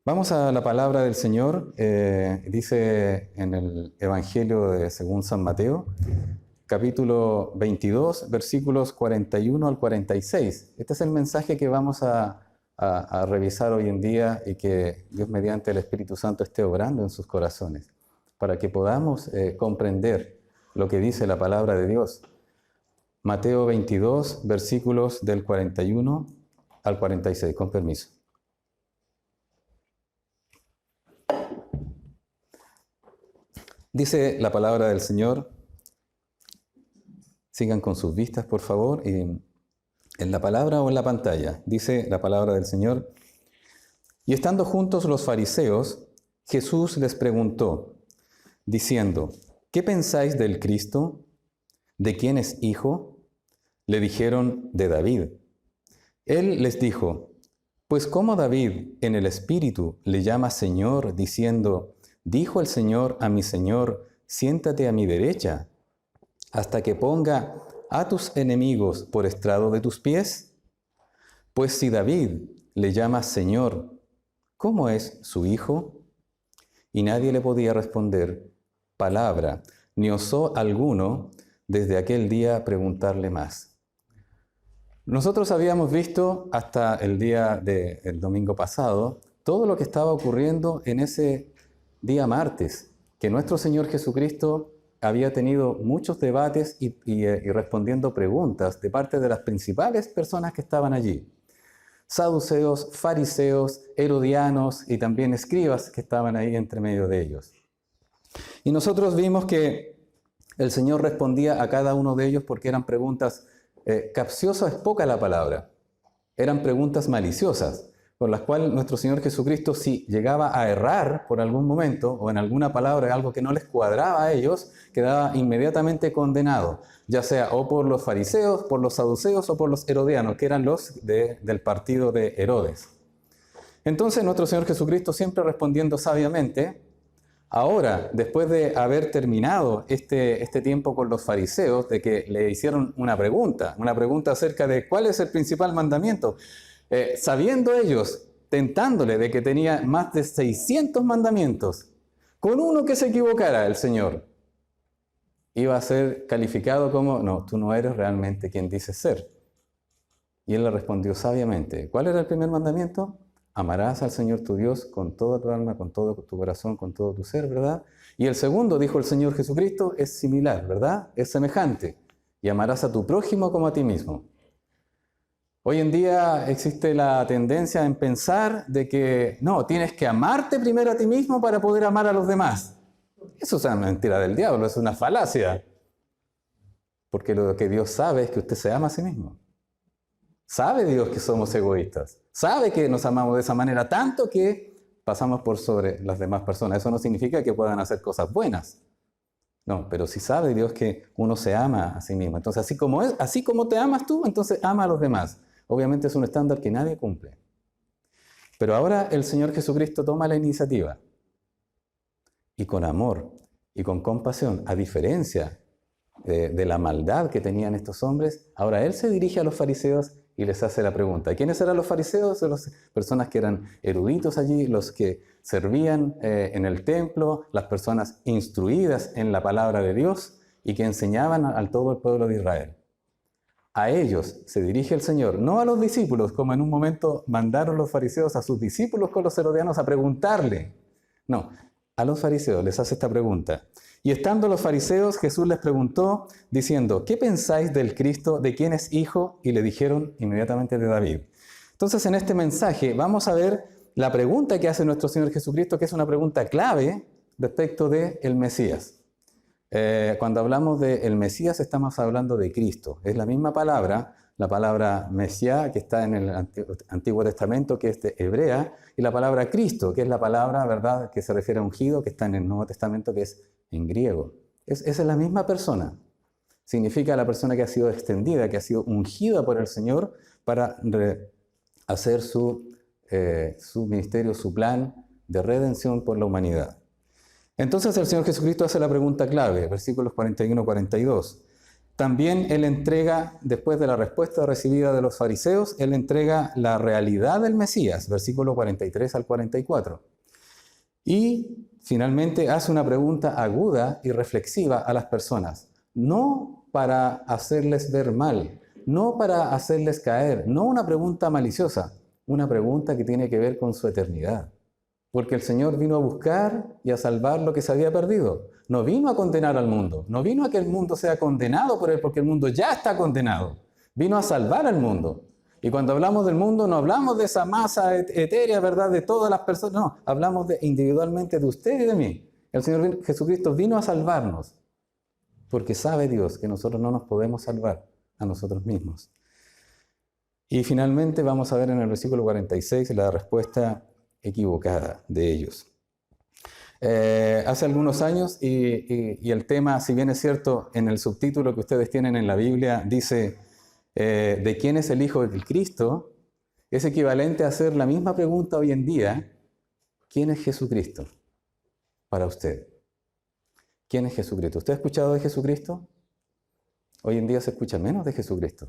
Vamos a la palabra del Señor. Dice en el Evangelio según San Mateo, capítulo 22, versículos 41 al 46. Este es el mensaje que vamos a revisar hoy en día y que Dios mediante el Espíritu Santo esté obrando en sus corazones, para que podamos comprender lo que dice la palabra de Dios. Mateo 22, versículos del 41 al 46, con permiso. Dice la palabra del Señor, sigan con sus vistas por favor, y en la palabra o en la pantalla, dice la palabra del Señor. Y estando juntos los fariseos, Jesús les preguntó, diciendo, ¿qué pensáis del Cristo? ¿De quién es hijo? Le dijeron, de David. Él les dijo, pues ¿cómo David en el Espíritu le llama Señor, diciendo, dijo el Señor a mi Señor, siéntate a mi derecha, hasta que ponga a tus enemigos por estrado de tus pies? Pues si David le llama Señor, ¿cómo es su hijo? Y nadie le podía responder palabra, ni osó alguno desde aquel día preguntarle más. Nosotros habíamos visto hasta el día del domingo pasado todo lo que estaba ocurriendo en ese día martes, que nuestro Señor Jesucristo había tenido muchos debates y respondiendo preguntas de parte de las principales personas que estaban allí. Saduceos, fariseos, herodianos y también escribas que estaban ahí entre medio de ellos. Y nosotros vimos que el Señor respondía a cada uno de ellos porque eran preguntas capciosa es poca la palabra. Eran preguntas maliciosas, por las cuales nuestro Señor Jesucristo, si llegaba a errar por algún momento o en alguna palabra, algo que no les cuadraba a ellos, quedaba inmediatamente condenado, ya sea o por los fariseos, por los saduceos o por los herodianos, que eran los del partido de Herodes. Entonces nuestro Señor Jesucristo, siempre respondiendo sabiamente, ahora, después de haber terminado este tiempo con los fariseos, de que le hicieron una pregunta acerca de cuál es el principal mandamiento, sabiendo ellos, tentándole de que tenía más de 600 mandamientos, con uno que se equivocara el Señor, iba a ser calificado como, no, tú no eres realmente quien dices ser. Y él le respondió sabiamente, ¿cuál era el primer mandamiento? Amarás al Señor tu Dios con toda tu alma, con todo tu corazón, con todo tu ser, ¿verdad? Y el segundo, dijo el Señor Jesucristo, es similar, ¿verdad? Es semejante. Y amarás a tu prójimo como a ti mismo. Hoy en día existe la tendencia en pensar de que, no, tienes que amarte primero a ti mismo para poder amar a los demás. Eso es una mentira del diablo, es una falacia. Porque lo que Dios sabe es que usted se ama a sí mismo. Sabe Dios que somos egoístas. Sabe que nos amamos de esa manera tanto que pasamos por sobre las demás personas. Eso no significa que puedan hacer cosas buenas. No, pero sí sabe Dios que uno se ama a sí mismo. Entonces, así como te amas tú, entonces ama a los demás. Obviamente es un estándar que nadie cumple. Pero ahora el Señor Jesucristo toma la iniciativa. Y con amor y con compasión, a diferencia de la maldad que tenían estos hombres, ahora Él se dirige a los fariseos y les hace la pregunta. ¿Quiénes eran los fariseos? Las personas que eran eruditos allí, los que servían en el templo, las personas instruidas en la palabra de Dios y que enseñaban a todo el pueblo de Israel. A ellos se dirige el Señor, no a los discípulos, como en un momento mandaron los fariseos a sus discípulos con los herodianos a preguntarle. No, a los fariseos les hace esta pregunta. Y estando los fariseos, Jesús les preguntó, diciendo, ¿qué pensáis del Cristo? ¿De quién es hijo? Y le dijeron inmediatamente de David. Entonces, en este mensaje vamos a ver la pregunta que hace nuestro Señor Jesucristo, que es una pregunta clave respecto del Mesías. Cuando hablamos del Mesías, estamos hablando de Cristo. Es la misma palabra, la palabra Mesías, que está en el Antiguo Testamento, que es de hebrea, y la palabra Cristo, que es la palabra, ¿verdad?, que se refiere a ungido, que está en el Nuevo Testamento, que es en griego. Esa es la misma persona. Significa la persona que ha sido extendida, que ha sido ungida por el Señor para hacer su ministerio, su plan de redención por la humanidad. Entonces el Señor Jesucristo hace la pregunta clave, versículos 41-42. también Él entrega, después de la respuesta recibida de los fariseos, Él entrega la realidad del Mesías, versículo 43 al 44. Y finalmente hace una pregunta aguda y reflexiva a las personas, no para hacerles ver mal, no para hacerles caer, no una pregunta maliciosa, una pregunta que tiene que ver con su eternidad. Porque el Señor vino a buscar y a salvar lo que se había perdido. No vino a condenar al mundo, no vino a que el mundo sea condenado por Él, porque el mundo ya está condenado. Vino a salvar al mundo. Y cuando hablamos del mundo, no hablamos de esa masa etérea, ¿verdad?, de todas las personas, no, hablamos individualmente de usted y de mí. El Señor Jesucristo vino a salvarnos, porque sabe Dios que nosotros no nos podemos salvar a nosotros mismos. Y finalmente vamos a ver en el versículo 46 la respuesta equivocada de ellos. Hace algunos años, y el tema, si bien es cierto, en el subtítulo que ustedes tienen en la Biblia, dice ¿de quién es el Hijo del Cristo? Es equivalente a hacer la misma pregunta hoy en día: ¿quién es Jesucristo para usted? ¿Quién es Jesucristo? ¿Usted ha escuchado de Jesucristo? Hoy en día se escucha menos de Jesucristo.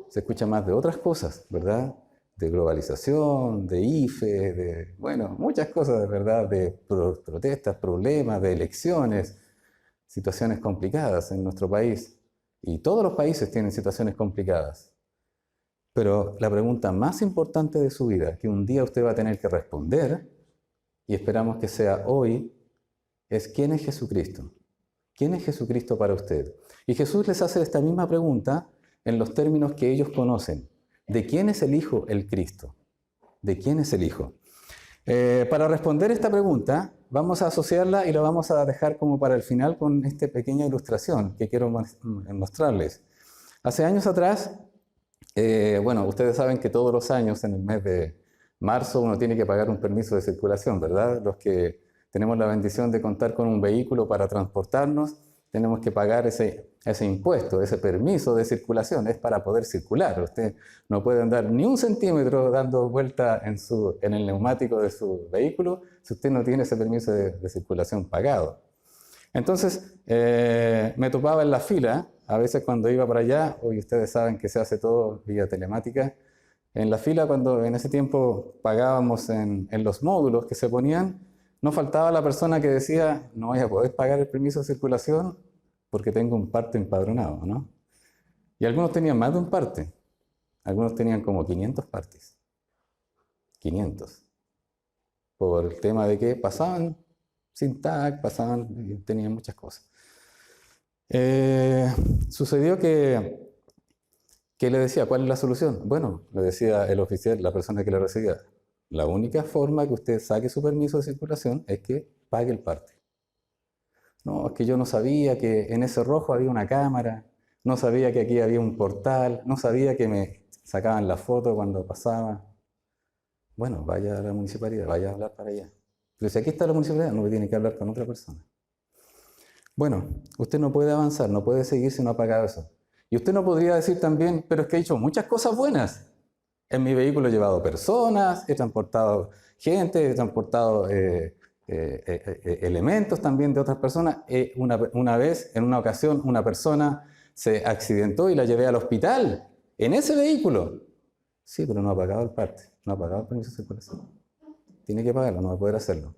Se escucha más de otras cosas, ¿verdad? De globalización, de IFE, de, bueno, muchas cosas, de verdad, de protestas, problemas, de elecciones, situaciones complicadas en nuestro país. Y todos los países tienen situaciones complicadas. Pero la pregunta más importante de su vida, que un día usted va a tener que responder, y esperamos que sea hoy, es: ¿quién es Jesucristo? ¿Quién es Jesucristo para usted? Y Jesús les hace esta misma pregunta en los términos que ellos conocen. ¿De quién es el Hijo, el Cristo? ¿De quién es el Hijo? Para responder esta pregunta, vamos a asociarla y la vamos a dejar como para el final con esta pequeña ilustración que quiero mostrarles. Hace años atrás, bueno, ustedes saben que todos los años, en el mes de marzo, uno tiene que pagar un permiso de circulación, ¿verdad? Los que tenemos la bendición de contar con un vehículo para transportarnos, tenemos que pagar ese impuesto, ese permiso de circulación. Es para poder circular. Usted no puede andar ni un centímetro dando vuelta en el neumático de su vehículo si usted no tiene ese permiso de circulación pagado. Entonces, me topaba en la fila, a veces cuando iba para allá. Hoy ustedes saben que se hace todo vía telemática. En la fila, cuando en ese tiempo pagábamos en los módulos que se ponían, no faltaba la persona que decía: no voy a poder pagar el permiso de circulación porque tengo un parte empadronado, ¿no? Y algunos tenían más de un parte. Algunos tenían como 500 partes. 500. Por el tema de que pasaban sin tag, tenían muchas cosas. Sucedió que le decía: ¿cuál es la solución? Bueno, le decía el oficial, la persona que le recibía: la única forma que usted saque su permiso de circulación es que pague el parte. No, es que yo no sabía que en ese rojo había una cámara, no sabía que aquí había un portal, no sabía que me sacaban la foto cuando pasaba. Bueno, vaya a la municipalidad, vaya a hablar para allá. Pero si aquí está la municipalidad, no tiene que hablar con otra persona. Bueno, usted no puede avanzar, no puede seguir si no ha pagado eso. Y usted no podría decir también: pero es que he hecho muchas cosas buenas. En mi vehículo he llevado personas, he transportado gente, he transportado elementos también de otras personas. Una vez, en una ocasión, una persona se accidentó y la llevé al hospital en ese vehículo. Sí, pero no ha pagado el parte, no ha pagado el permiso de circulación. Tiene que pagarlo, no va a poder hacerlo.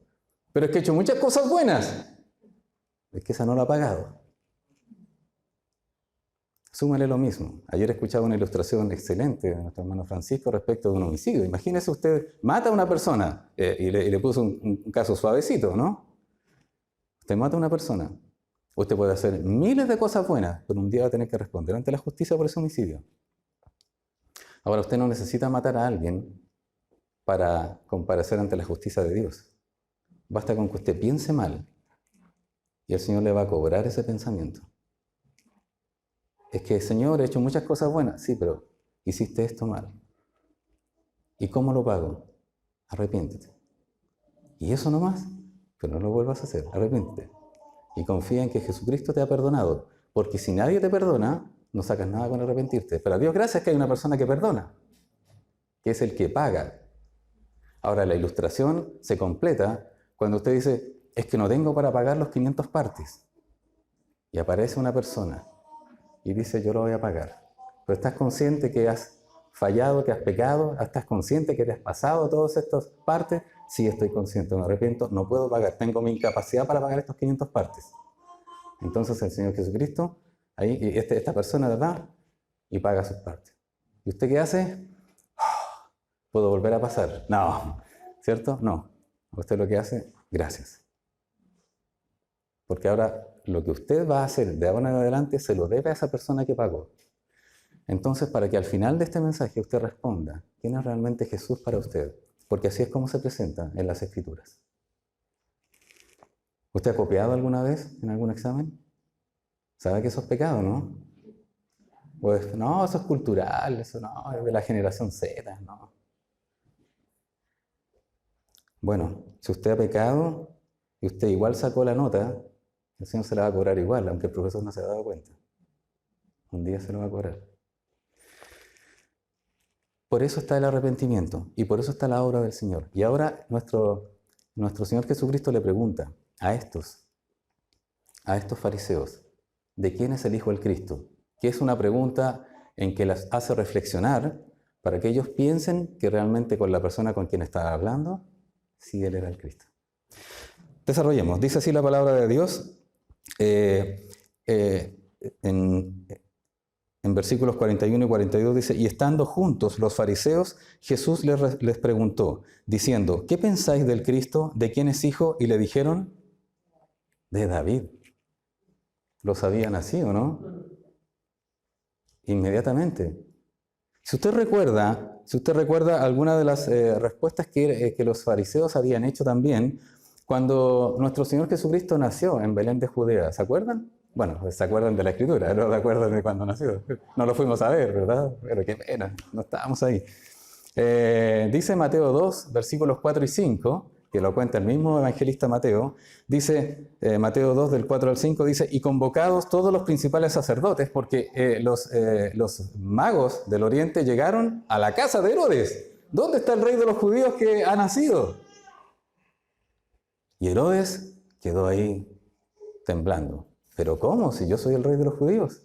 Pero es que he hecho muchas cosas buenas. Es que esa no la ha pagado. Súmale lo mismo. Ayer escuchaba una ilustración excelente de nuestro hermano Francisco respecto de un homicidio. Imagínese usted, mata a una persona, y le puso un caso suavecito, ¿no? Usted mata a una persona. Usted puede hacer miles de cosas buenas, pero un día va a tener que responder ante la justicia por ese homicidio. Ahora, usted no necesita matar a alguien para comparecer ante la justicia de Dios. Basta con que usted piense mal y el Señor le va a cobrar ese pensamiento. Es que, Señor, he hecho muchas cosas buenas. Sí, pero hiciste esto mal. ¿Y cómo lo pago? Arrepiéntete. Y eso nomás, pero no lo vuelvas a hacer. Arrepiéntete. Y confía en que Jesucristo te ha perdonado. Porque si nadie te perdona, no sacas nada con arrepentirte. Pero a Dios gracias que hay una persona que perdona, que es el que paga. Ahora, la ilustración se completa cuando usted dice: es que no tengo para pagar los 500 partes. Y aparece una persona y dice, yo lo voy a pagar. Pero estás consciente que has fallado, que has pecado, estás consciente que te has pasado todas estas partes. Sí, estoy consciente, me arrepiento, no puedo pagar, tengo mi incapacidad para pagar estos 500 partes. Entonces el Señor Jesucristo, ahí, esta persona, ¿verdad? Y paga sus partes. ¿Y usted qué hace? ¿Puedo volver a pasar? No, ¿cierto? No. Usted lo que hace, gracias. Porque ahora lo que usted va a hacer de ahora en adelante se lo debe a esa persona que pagó. Entonces, para que al final de este mensaje usted responda, ¿quién es realmente Jesús para usted? Porque así es como se presenta en las Escrituras. ¿Usted ha copiado alguna vez en algún examen? ¿Sabe que eso es pecado, no? Pues, no, eso es cultural, eso no, es de la generación Z, no. Bueno, si usted ha pecado y usted igual sacó la nota, el Señor se la va a cobrar igual, aunque el profesor no se ha dado cuenta. Un día se lo va a cobrar. Por eso está el arrepentimiento y por eso está la obra del Señor. Y ahora nuestro Señor Jesucristo le pregunta a estos fariseos, ¿de quién es el Hijo del Cristo? Que es una pregunta en que las hace reflexionar para que ellos piensen que realmente con la persona con quien estaba hablando, sí, Él era el Cristo. Desarrollemos. Dice así la palabra de Dios en versículos 41 y 42 dice, y estando juntos los fariseos, Jesús les preguntó, diciendo, ¿qué pensáis del Cristo? ¿De quién es hijo? Y le dijeron, de David. Lo sabían así, ¿o no? Inmediatamente. Si usted recuerda alguna de las respuestas que los fariseos habían hecho también, cuando nuestro Señor Jesucristo nació en Belén de Judea, ¿se acuerdan? Bueno, se acuerdan de la Escritura, no se acuerdan de cuando nació. No lo fuimos a ver, ¿verdad? Pero qué pena, no estábamos ahí. Dice Mateo 2, versículos 4 y 5, que lo cuenta el mismo evangelista Mateo, dice Mateo 2, del 4 al 5, dice, y convocados todos los principales sacerdotes, porque los magos del oriente llegaron a la casa de Herodes. ¿Dónde está el rey de los judíos que ha nacido? Y Herodes quedó ahí temblando. ¿Pero cómo? Si yo soy el rey de los judíos.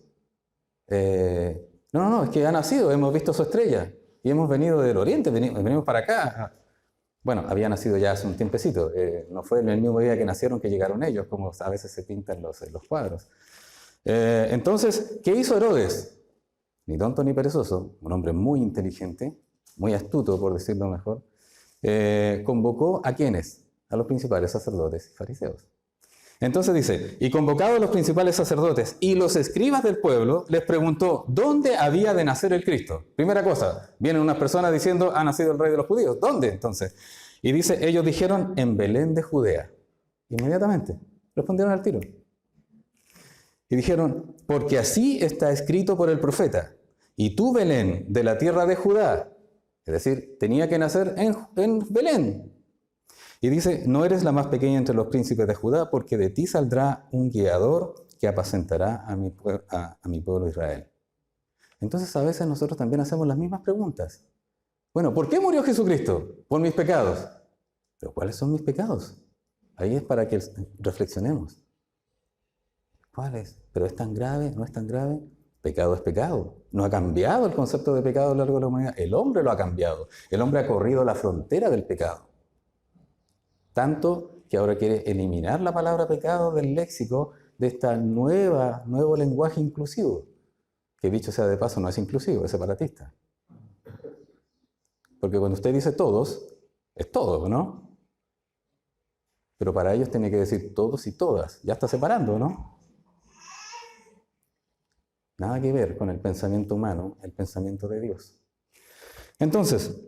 No, es que ha nacido, hemos visto su estrella y hemos venido del oriente, venimos para acá. Bueno, había nacido ya hace un tiempecito, no fue en el mismo día que nacieron que llegaron ellos, como a veces se pintan los cuadros. Entonces, ¿qué hizo Herodes? Ni tonto ni perezoso, un hombre muy inteligente, muy astuto por decirlo mejor, convocó ¿a quiénes? A los principales sacerdotes y fariseos. Entonces dice, y convocados los principales sacerdotes y los escribas del pueblo, les preguntó, ¿dónde había de nacer el Cristo? Primera cosa, vienen unas personas diciendo, ha nacido el rey de los judíos. ¿Dónde entonces? Y dice, ellos dijeron, en Belén de Judea. Inmediatamente, respondieron al tiro. Y dijeron, porque así está escrito por el profeta, y tú, Belén, de la tierra de Judá, es decir, tenía que nacer en Belén. Y dice, no eres la más pequeña entre los príncipes de Judá, porque de ti saldrá un guiador que apacentará a mi pueblo Israel. Entonces a veces nosotros también hacemos las mismas preguntas. Bueno, ¿por qué murió Jesucristo? Por mis pecados. ¿Pero cuáles son mis pecados? Ahí es para que reflexionemos. ¿Cuáles? ¿Pero es tan grave? ¿No es tan grave? Pecado es pecado. No ha cambiado el concepto de pecado a lo largo de la humanidad. El hombre lo ha cambiado. El hombre ha corrido la frontera del pecado. Tanto que ahora quiere eliminar la palabra pecado del léxico de este nuevo lenguaje inclusivo, que dicho sea de paso no es inclusivo, es separatista. Porque cuando usted dice todos, es todo, ¿no? Pero para ellos tiene que decir todos y todas, ya está separando, ¿no? Nada que ver con el pensamiento humano, el pensamiento de Dios. Entonces,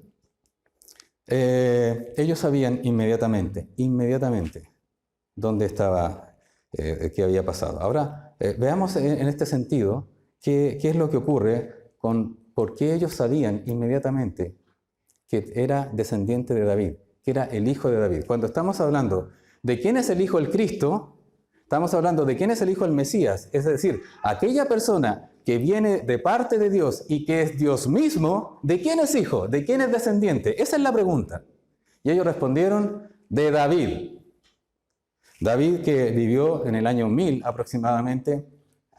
ellos sabían inmediatamente, dónde estaba, qué había pasado. Ahora, veamos en este sentido qué es lo que ocurre por qué ellos sabían inmediatamente que era descendiente de David, que era el hijo de David. Cuando estamos hablando de quién es el hijo del Cristo, estamos hablando de quién es el hijo del Mesías, es decir, aquella persona que viene de parte de Dios y que es Dios mismo, ¿de quién es hijo? ¿De quién es descendiente? Esa es la pregunta. Y ellos respondieron, de David. David, que vivió en el año 1000 aproximadamente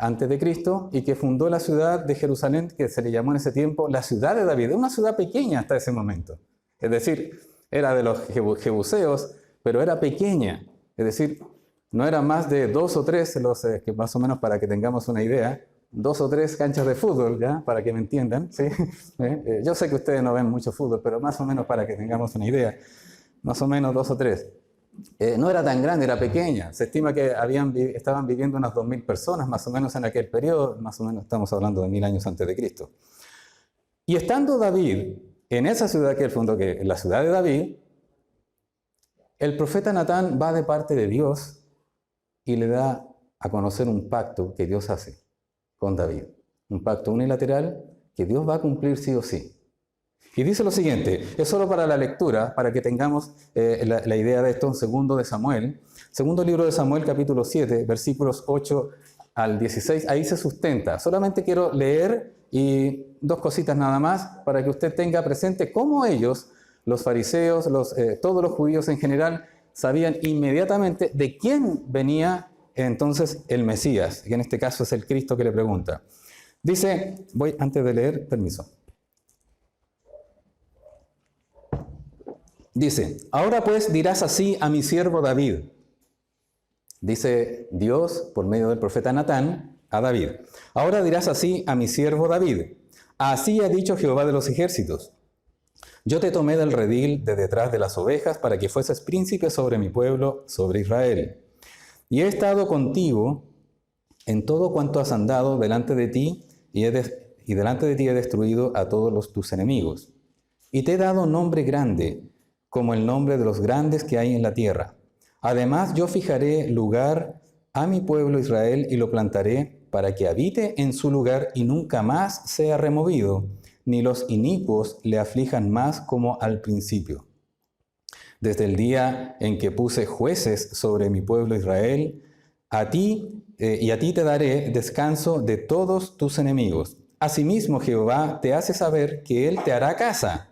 antes de Cristo y que fundó la ciudad de Jerusalén, que se le llamó en ese tiempo la ciudad de David. Era una ciudad pequeña hasta ese momento. Es decir, era de los jebuseos, pero era pequeña. Es decir, no eran más de 2 o 3, que más o menos para que tengamos una idea, 2 o 3 canchas de fútbol, ¿ya? Para que me entiendan, ¿sí? Yo sé que ustedes no ven mucho fútbol, pero más o menos para que tengamos una idea, más o menos 2 o 3. No era tan grande, era pequeña. Se estima que estaban viviendo unas 2000 personas más o menos en aquel periodo, más o menos estamos hablando de 1000 años antes de Cristo. Y estando David en esa ciudad que él fundó, que es la ciudad de David, el profeta Natán va de parte de Dios y le da a conocer un pacto que Dios hace con David. Un pacto unilateral que Dios va a cumplir sí o sí. Y dice lo siguiente, es solo para la lectura, para que tengamos la idea de esto en segundo libro de Samuel, capítulo 7, versículos 8 al 16, ahí se sustenta. Solamente quiero leer y 2 cositas nada más para que usted tenga presente cómo ellos, los fariseos, todos los judíos en general, sabían inmediatamente de quién venía entonces el Mesías, que en este caso es el Cristo que le pregunta. Dice, voy antes de leer, permiso. Dice, ahora pues dirás así a mi siervo David. Dice Dios por medio del profeta Natán a David. Ahora dirás así a mi siervo David. Así ha dicho Jehová de los ejércitos. Yo te tomé del redil de detrás de las ovejas para que fueses príncipe sobre mi pueblo, sobre Israel. Y he estado contigo en todo cuanto has andado delante de ti y delante de ti he destruido a todos tus enemigos. Y te he dado nombre grande, como el nombre de los grandes que hay en la tierra. Además, yo fijaré lugar a mi pueblo Israel y lo plantaré para que habite en su lugar y nunca más sea removido, ni los inicuos le aflijan más como al principio. Desde el día en que puse jueces sobre mi pueblo Israel, a ti te daré descanso de todos tus enemigos. Asimismo, Jehová te hace saber que Él te hará casa.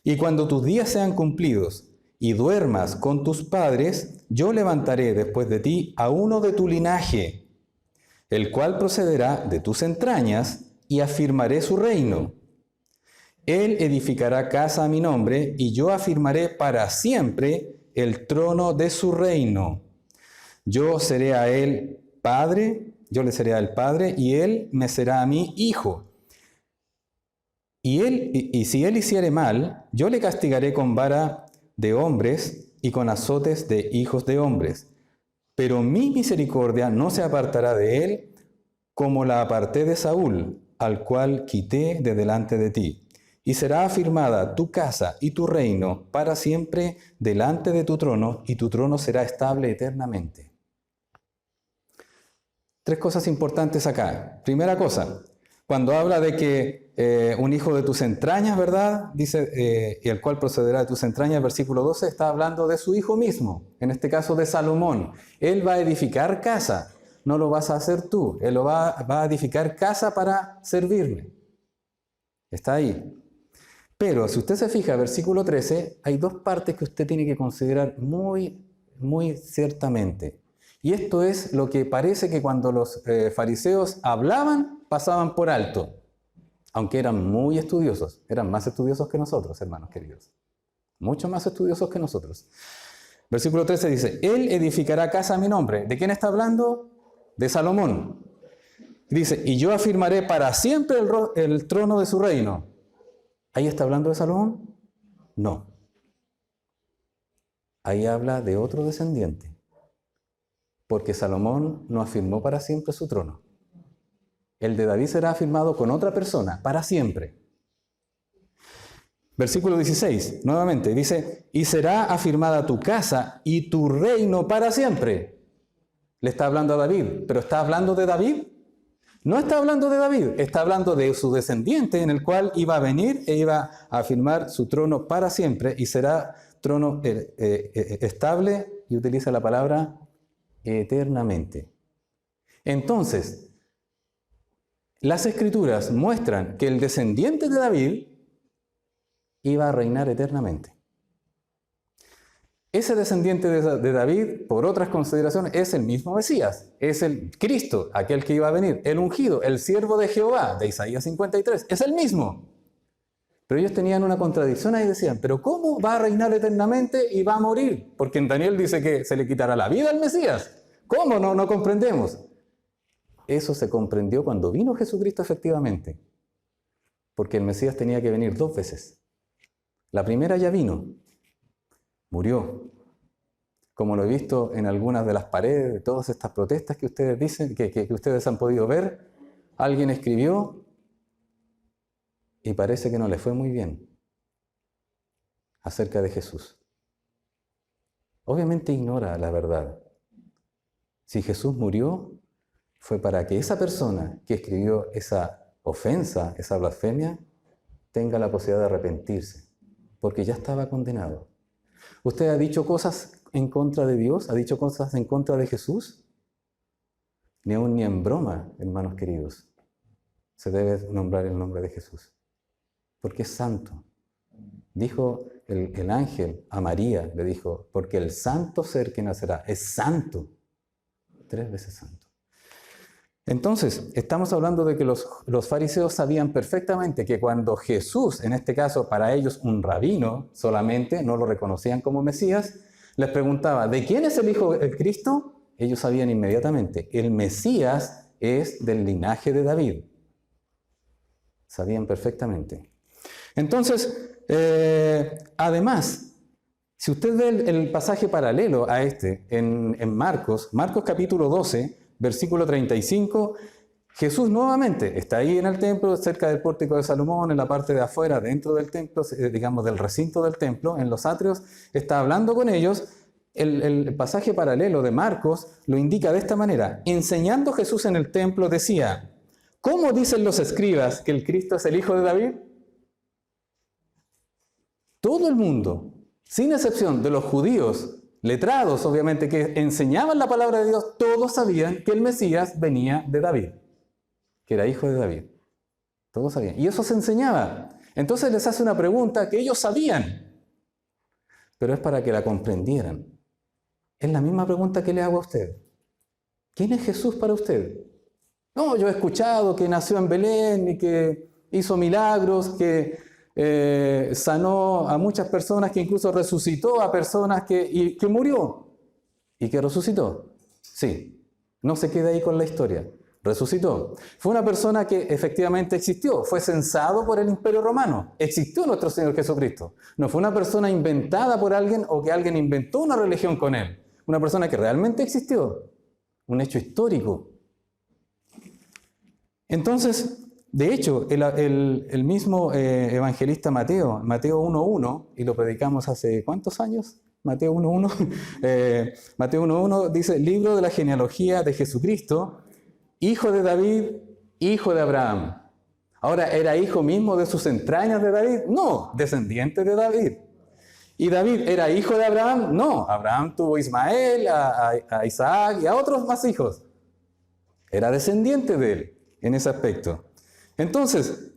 Y cuando tus días sean cumplidos y duermas con tus padres, yo levantaré después de ti a uno de tu linaje, el cual procederá de tus entrañas, y afirmaré su reino. Él edificará casa a mi nombre, y yo afirmaré para siempre el trono de su reino. Yo seré a él padre, yo le seré al padre, y él me será a mí hijo. Y si él hiciere mal, yo le castigaré con vara de hombres y con azotes de hijos de hombres. Pero mi misericordia no se apartará de él, como la aparté de Saúl, al cual quité de delante de ti. Y será afirmada tu casa y tu reino para siempre delante de tu trono, y tu trono será estable eternamente. 3 cosas importantes acá. Primera cosa, cuando habla de que un hijo de tus entrañas, ¿verdad? Dice, y el cual procederá de tus entrañas, versículo 12, está hablando de su hijo mismo, en este caso de Salomón. Él va a edificar casa, no lo vas a hacer tú, él va a edificar casa para servirme. Está ahí. Pero si usted se fija, versículo 13, hay 2 partes que usted tiene que considerar muy, muy ciertamente. Y esto es lo que parece que cuando los fariseos hablaban, pasaban por alto. Aunque eran muy estudiosos, eran más estudiosos que nosotros, hermanos queridos. Mucho más estudiosos que nosotros. Versículo 13 dice, Él edificará casa a mi nombre. ¿De quién está hablando? De Salomón. Dice, y yo afirmaré para siempre el trono de su reino. ¿Ahí está hablando de Salomón? No. Ahí habla de otro descendiente. Porque Salomón no afirmó para siempre su trono. El de David será afirmado con otra persona, para siempre. Versículo 16, nuevamente, dice, y será afirmada tu casa y tu reino para siempre. Le está hablando a David, pero ¿está hablando de David? No está hablando de David, está hablando de su descendiente en el cual iba a venir e iba a afirmar su trono para siempre y será trono estable, y utiliza la palabra eternamente. Entonces, las Escrituras muestran que el descendiente de David iba a reinar eternamente. Ese descendiente de David, por otras consideraciones, es el mismo Mesías, es el Cristo, aquel que iba a venir, el ungido, el siervo de Jehová, de Isaías 53, es el mismo. Pero ellos tenían una contradicción ahí, decían, pero ¿cómo va a reinar eternamente y va a morir? Porque en Daniel dice que se le quitará la vida al Mesías. ¿Cómo? No comprendemos. Eso se comprendió cuando vino Jesucristo efectivamente, porque el Mesías tenía que venir 2 veces. La primera ya vino, murió, como lo he visto en algunas de las paredes de todas estas protestas que ustedes dicen, que ustedes han podido ver. Alguien escribió y parece que no le fue muy bien acerca de Jesús. Obviamente ignora la verdad. Si Jesús murió, fue para que esa persona que escribió esa ofensa, esa blasfemia, tenga la posibilidad de arrepentirse, porque ya estaba condenado. ¿Usted ha dicho cosas en contra de Dios? ¿Ha dicho cosas en contra de Jesús? Ni aun ni en broma, hermanos queridos, se debe nombrar el nombre de Jesús, porque es santo. Dijo el ángel a María, le dijo, porque el santo ser que nacerá es santo, 3 veces santo. Entonces, estamos hablando de que los fariseos sabían perfectamente que cuando Jesús, en este caso para ellos un rabino solamente, no lo reconocían como Mesías, les preguntaba, ¿de quién es el Hijo del Cristo? Ellos sabían inmediatamente, el Mesías es del linaje de David. Sabían perfectamente. Entonces, además, si usted ve el pasaje paralelo a este en Marcos capítulo 12, versículo 35, Jesús nuevamente está ahí en el templo, cerca del pórtico de Salomón, en la parte de afuera, dentro del templo, digamos del recinto del templo, en los atrios, está hablando con ellos. El pasaje paralelo de Marcos lo indica de esta manera. Enseñando Jesús en el templo decía, ¿cómo dicen los escribas que el Cristo es el Hijo de David? Todo el mundo, sin excepción de los judíos, letrados obviamente, que enseñaban la palabra de Dios, todos sabían que el Mesías venía de David, que era hijo de David. Todos sabían. Y eso se enseñaba. Entonces les hace una pregunta que ellos sabían, pero es para que la comprendieran. Es la misma pregunta que le hago a usted. ¿Quién es Jesús para usted? No, yo he escuchado que nació en Belén y que hizo milagros, que sanó a muchas personas, que incluso resucitó a personas que murió y que resucitó. Sí, no se queda ahí con la historia. Resucitó. Fue una persona que efectivamente existió. Fue censado por el Imperio Romano. Existió nuestro Señor Jesucristo. No fue una persona inventada por alguien o que alguien inventó una religión con él. Una persona que realmente existió. Un hecho histórico. Entonces, de hecho, el mismo evangelista Mateo 1.1, y lo predicamos hace ¿cuántos años? Mateo 1.1. Mateo 1.1 dice, libro de la genealogía de Jesucristo, hijo de David, hijo de Abraham. Ahora, ¿era hijo mismo de sus entrañas de David? No, descendiente de David. ¿Y David era hijo de Abraham? No, Abraham tuvo a Ismael, a Isaac y a otros más hijos. Era descendiente de él en ese aspecto. Entonces,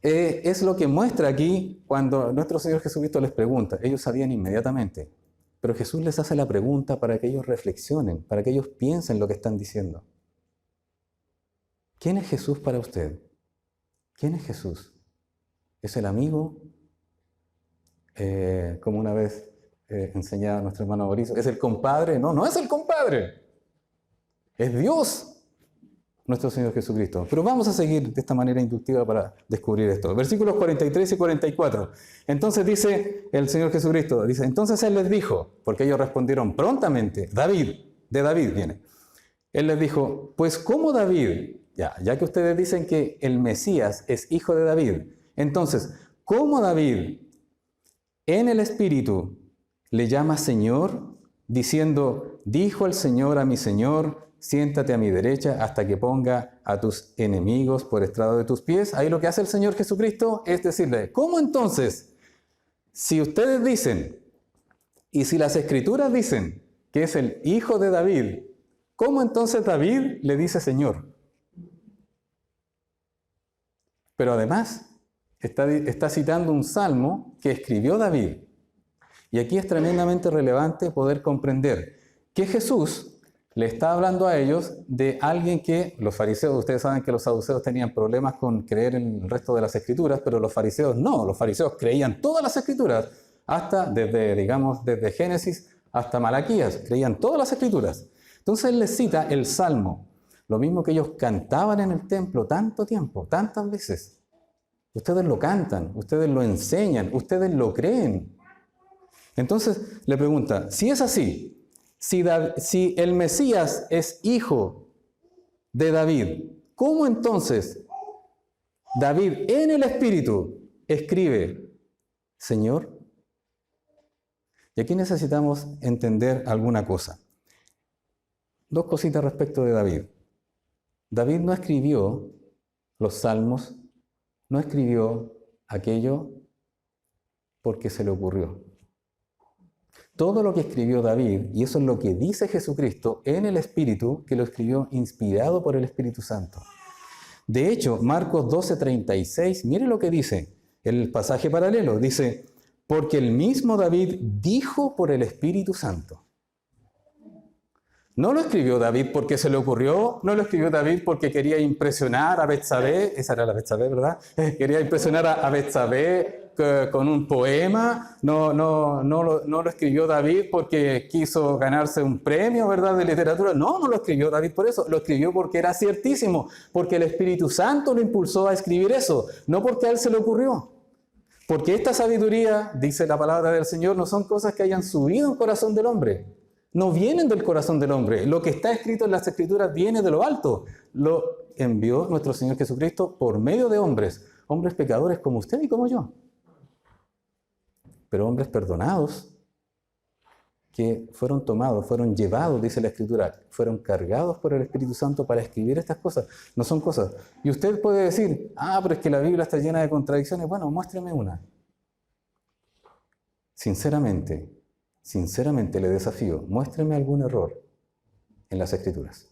es lo que muestra aquí cuando nuestro Señor Jesucristo les pregunta. Ellos sabían inmediatamente, pero Jesús les hace la pregunta para que ellos reflexionen, para que ellos piensen lo que están diciendo. ¿Quién es Jesús para usted? ¿Quién es Jesús? ¿Es el amigo? Como una vez enseñaba nuestro hermano Boris, ¿es el compadre? No, no es el compadre. Es Dios. Nuestro Señor Jesucristo. Pero vamos a seguir de esta manera inductiva para descubrir esto. Versículos 43 y 44. Entonces dice el Señor Jesucristo, dice, entonces Él les dijo, porque ellos respondieron prontamente, David, de David viene. Él les dijo, pues ¿cómo David? Ya que ustedes dicen que el Mesías es hijo de David, entonces, ¿cómo David en el Espíritu le llama Señor, diciendo, dijo el Señor a mi Señor, siéntate a mi derecha hasta que ponga a tus enemigos por estrado de tus pies? Ahí lo que hace el Señor Jesucristo es decirle, ¿cómo entonces? Si ustedes dicen, y si las Escrituras dicen que es el hijo de David, ¿cómo entonces David le dice Señor? Pero además está citando un salmo que escribió David. Y aquí es tremendamente relevante poder comprender que Jesús le está hablando a ellos de alguien que, los fariseos, ustedes saben que los saduceos tenían problemas con creer en el resto de las escrituras, pero los fariseos no, los fariseos creían todas las escrituras, hasta desde Génesis hasta Malaquías, creían todas las escrituras. Entonces él les cita el Salmo, lo mismo que ellos cantaban en el templo tanto tiempo, tantas veces. Ustedes lo cantan, ustedes lo enseñan, ustedes lo creen. Entonces le pregunta, si es así, si el Mesías es hijo de David, ¿cómo entonces David en el Espíritu escribe, Señor? Y aquí necesitamos entender alguna cosa. Dos cositas respecto de David. David no escribió los salmos, no escribió aquello porque se le ocurrió. Todo lo que escribió David, y eso es lo que dice Jesucristo en el Espíritu, que lo escribió inspirado por el Espíritu Santo. De hecho, Marcos 12:36, mire lo que dice, el pasaje paralelo, dice, porque el mismo David dijo por el Espíritu Santo. No lo escribió David porque se le ocurrió, no lo escribió David porque quería impresionar a Betsabé, esa era la Betsabé, ¿verdad? Quería impresionar a Betsabé con un poema, no lo escribió David porque quiso ganarse un premio, ¿verdad?, de literatura. No lo escribió David por eso, lo escribió porque era ciertísimo, porque el Espíritu Santo lo impulsó a escribir eso, no porque a él se le ocurrió. Porque esta sabiduría, dice la palabra del Señor, no son cosas que hayan subido al corazón del hombre. No vienen del corazón del hombre. Lo que está escrito en las Escrituras viene de lo alto. Lo envió nuestro Señor Jesucristo por medio de hombres pecadores como usted y como yo. Pero hombres perdonados, que fueron tomados, fueron llevados, dice la Escritura, fueron cargados por el Espíritu Santo para escribir estas cosas. No son cosas. Y usted puede decir, pero es que la Biblia está llena de contradicciones. Bueno, muéstreme una. Sinceramente le desafío, muéstreme algún error en las Escrituras.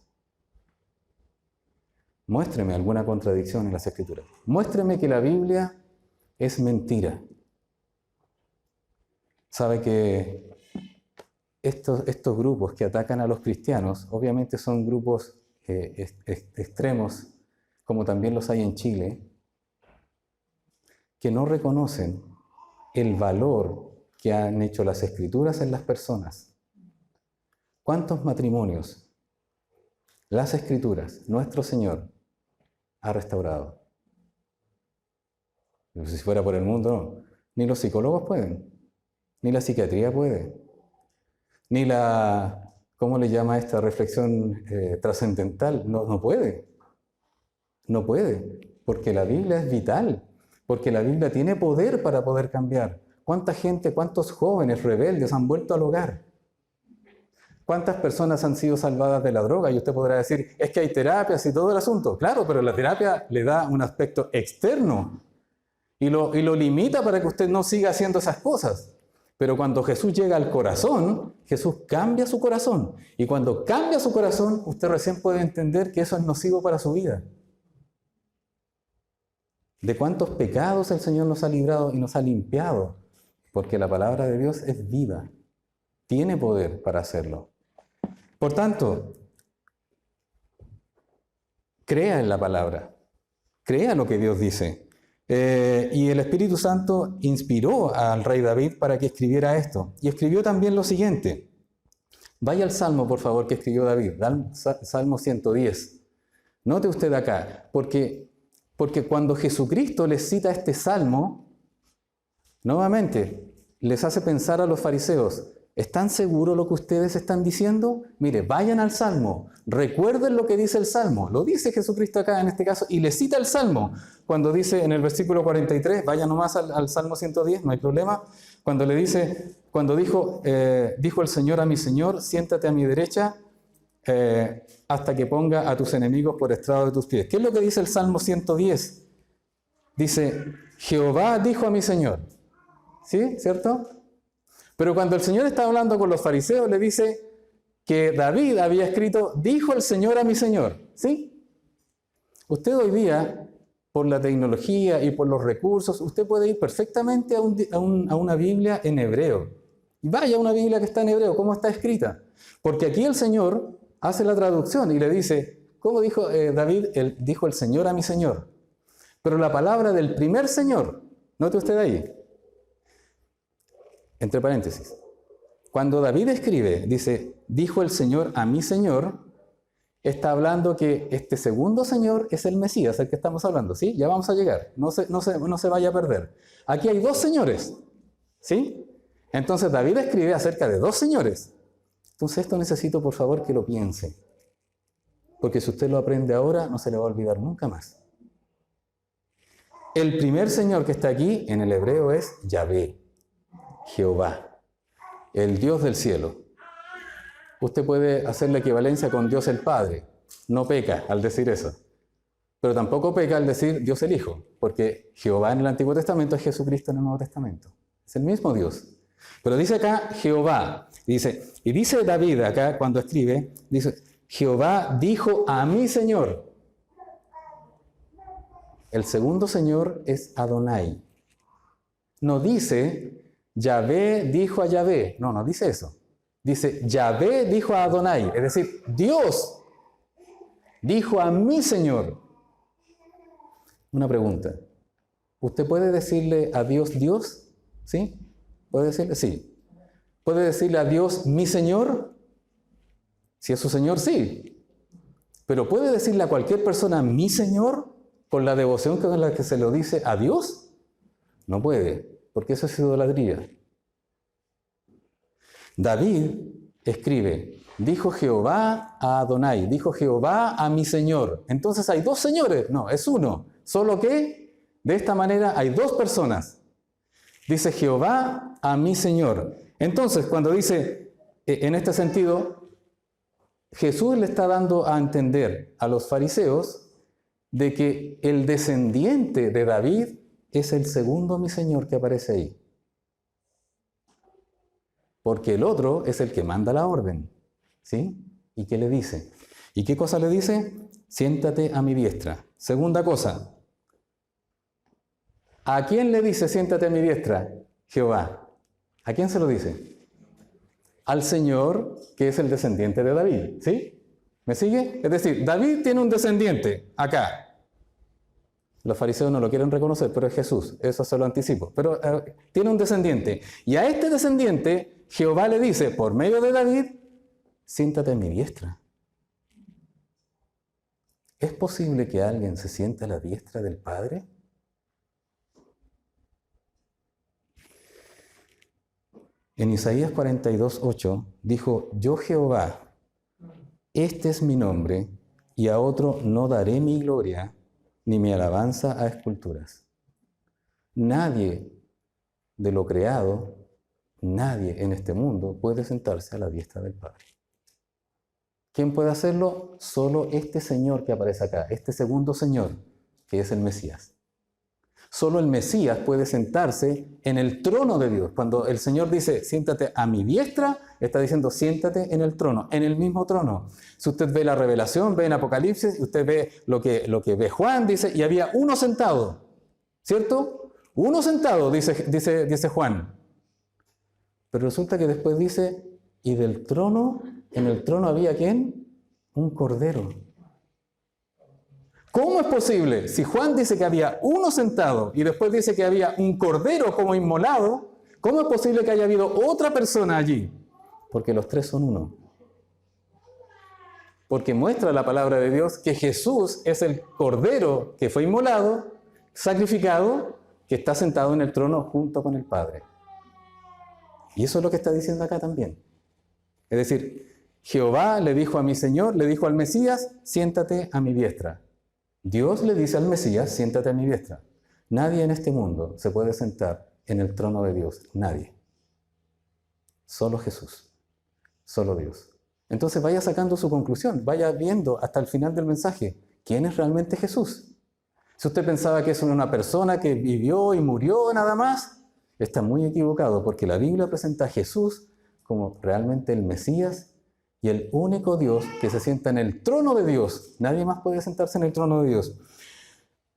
Muéstreme alguna contradicción en las Escrituras. Muéstreme que la Biblia es mentira. Sabe que estos grupos que atacan a los cristianos, obviamente son grupos extremos, como también los hay en Chile, que no reconocen el valor que han hecho las Escrituras en las personas. ¿Cuántos matrimonios las Escrituras, nuestro Señor, ha restaurado? Si fuera por el mundo, no. Ni los psicólogos pueden, ni la psiquiatría puede, ni la, ¿cómo le llama esta reflexión trascendental? No puede. No puede, porque la Biblia es vital, porque la Biblia tiene poder para poder cambiar. ¿Cuánta gente, cuántos jóvenes rebeldes han vuelto al hogar? ¿Cuántas personas han sido salvadas de la droga? Y usted podrá decir, es que hay terapias y todo el asunto. Claro, pero la terapia le da un aspecto externo y lo limita para que usted no siga haciendo esas cosas. Pero cuando Jesús llega al corazón, Jesús cambia su corazón. Y cuando cambia su corazón, usted recién puede entender que eso es nocivo para su vida. ¿De cuántos pecados el Señor nos ha librado y nos ha limpiado? Porque la palabra de Dios es viva, tiene poder para hacerlo. Por tanto, crea en la palabra, crea lo que Dios dice. Y el Espíritu Santo inspiró al rey David para que escribiera esto. Y escribió también lo siguiente. Vaya al Salmo, por favor, que escribió David, Salmo 110. Note usted acá, porque cuando Jesucristo les cita este Salmo, nuevamente, les hace pensar a los fariseos, ¿están seguros lo que ustedes están diciendo? Mire, vayan al Salmo, recuerden lo que dice el Salmo. Lo dice Jesucristo acá en este caso y les cita el Salmo. Cuando dice en el versículo 43, vaya nomás al Salmo 110, no hay problema. Cuando le dice, dijo el Señor a mi Señor, siéntate a mi derecha hasta que ponga a tus enemigos por estrado de tus pies. ¿Qué es lo que dice el Salmo 110? Dice, Jehová dijo a mi Señor. ¿Sí? ¿Cierto? Pero cuando el Señor está hablando con los fariseos, le dice que David había escrito, dijo el Señor a mi Señor. ¿Sí? Usted hoy día, por la tecnología y por los recursos, usted puede ir perfectamente a una Biblia en hebreo. Y vaya a una Biblia que está en hebreo, ¿cómo está escrita? Porque aquí el Señor hace la traducción y le dice, ¿cómo dijo David? Dijo el Señor a mi Señor. Pero la palabra del primer Señor, note usted ahí, entre paréntesis, cuando David escribe, dice, dijo el Señor a mi Señor, está hablando que este segundo Señor es el Mesías, el que estamos hablando, ¿sí? Ya vamos a llegar, no se vaya a perder. Aquí hay dos señores, ¿sí? Entonces David escribe acerca de dos señores. Entonces esto necesito, por favor, que lo piense. Porque si usted lo aprende ahora, no se le va a olvidar nunca más. El primer Señor que está aquí, en el hebreo, es Yahvé, Jehová, el Dios del cielo. Usted puede hacer la equivalencia con Dios el Padre. No peca al decir eso. Pero tampoco peca al decir Dios el Hijo, porque Jehová en el Antiguo Testamento es Jesucristo en el Nuevo Testamento. Es el mismo Dios. Pero dice acá Jehová. Y dice David acá cuando escribe, dice, Jehová dijo a mi Señor. El segundo Señor es Adonai. No dice, Yahvé dijo a Yahvé. No dice eso. Dice, Yahvé dijo a Adonai. Es decir, Dios dijo a mi Señor. Una pregunta. ¿Usted puede decirle a Dios Dios? ¿Sí? ¿Puede decirle? Sí. ¿Puede decirle a Dios mi Señor? Si es su Señor, sí. Pero ¿puede decirle a cualquier persona mi Señor con la devoción con la que se lo dice a Dios? No puede, porque eso es idolatría. David escribe, dijo Jehová a Adonai, dijo Jehová a mi Señor. Entonces hay dos señores, no, es uno. Solo que de esta manera hay dos personas. Dice Jehová a mi Señor. Entonces, cuando dice, en este sentido, Jesús le está dando a entender a los fariseos de que el descendiente de David es el segundo mi Señor que aparece ahí. Porque el otro es el que manda la orden. ¿Sí? ¿Y qué le dice? ¿Y qué cosa le dice? Siéntate a mi diestra. Segunda cosa. ¿A quién le dice siéntate a mi diestra? Jehová. ¿A quién se lo dice? Al Señor, que es el descendiente de David. ¿Sí? ¿Me sigue? Es decir, David tiene un descendiente acá. Los fariseos no lo quieren reconocer, pero es Jesús. Eso se lo anticipo. Pero tiene un descendiente. Y a este descendiente, Jehová le dice, por medio de David, siéntate a mi diestra. ¿Es posible que alguien se siente a la diestra del Padre? En Isaías 42:8 dijo, yo Jehová, este es mi nombre, y a otro no daré mi gloria, ni mi alabanza a esculturas. Nadie de lo creado, nadie en este mundo puede sentarse a la diestra del Padre. ¿Quién puede hacerlo? Solo este Señor que aparece acá, este segundo Señor, que es el Mesías. Solo el Mesías puede sentarse en el trono de Dios. Cuando el Señor dice, siéntate a mi diestra, está diciendo, siéntate en el trono, en el mismo trono. Si usted ve la Revelación, ve en Apocalipsis, usted ve lo que ve Juan, dice, y había uno sentado, ¿cierto? Uno sentado, dice Juan. Pero resulta que después dice, y del trono, en el trono había ¿quién? Un cordero. ¿Cómo es posible? Si Juan dice que había uno sentado y después dice que había un cordero como inmolado, ¿cómo es posible que haya habido otra persona allí? Porque los tres son uno. Porque muestra la palabra de Dios que Jesús es el cordero que fue inmolado, sacrificado, que está sentado en el trono junto con el Padre. Y eso es lo que está diciendo acá también. Es decir, Jehová le dijo a mi Señor, le dijo al Mesías, siéntate a mi diestra. Dios le dice al Mesías, siéntate a mi diestra. Nadie en este mundo se puede sentar en el trono de Dios. Nadie. Solo Jesús. Solo Dios. Entonces vaya sacando su conclusión. Vaya viendo hasta el final del mensaje. ¿Quién es realmente Jesús? Si usted pensaba que es una persona que vivió y murió nada más, está muy equivocado porque la Biblia presenta a Jesús como realmente el Mesías y el único Dios que se sienta en el trono de Dios. Nadie más puede sentarse en el trono de Dios.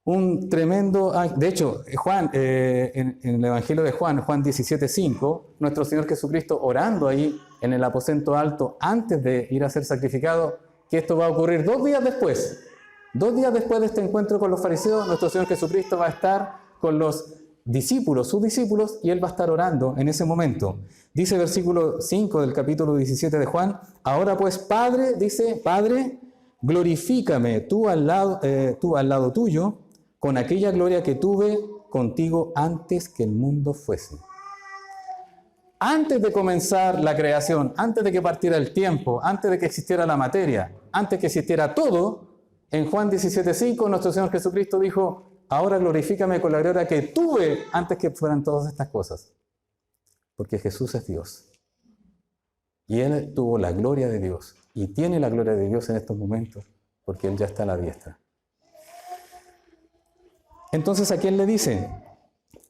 un tremendo... De hecho, Juan, en el Evangelio de Juan, Juan 17:5, nuestro Señor Jesucristo orando ahí en el aposento alto antes de ir a ser sacrificado, que esto va a ocurrir 2 días después. 2 días después de este encuentro con los fariseos, nuestro Señor Jesucristo va a estar con los discípulos, sus discípulos, y Él va a estar orando en ese momento. Dice versículo 5 del capítulo 17 de Juan, ahora pues, Padre, dice, Padre, glorifícame tú al lado tuyo, con aquella gloria que tuve contigo antes que el mundo fuese. Antes de comenzar la creación, antes de que partiera el tiempo, antes de que existiera la materia, antes que existiera todo, en Juan 17:5 nuestro Señor Jesucristo dijo, ahora glorifícame con la gloria que tuve antes que fueran todas estas cosas. Porque Jesús es Dios. Y Él tuvo la gloria de Dios. Y tiene la gloria de Dios en estos momentos, porque Él ya está a la diestra. Entonces, ¿a quién le dice?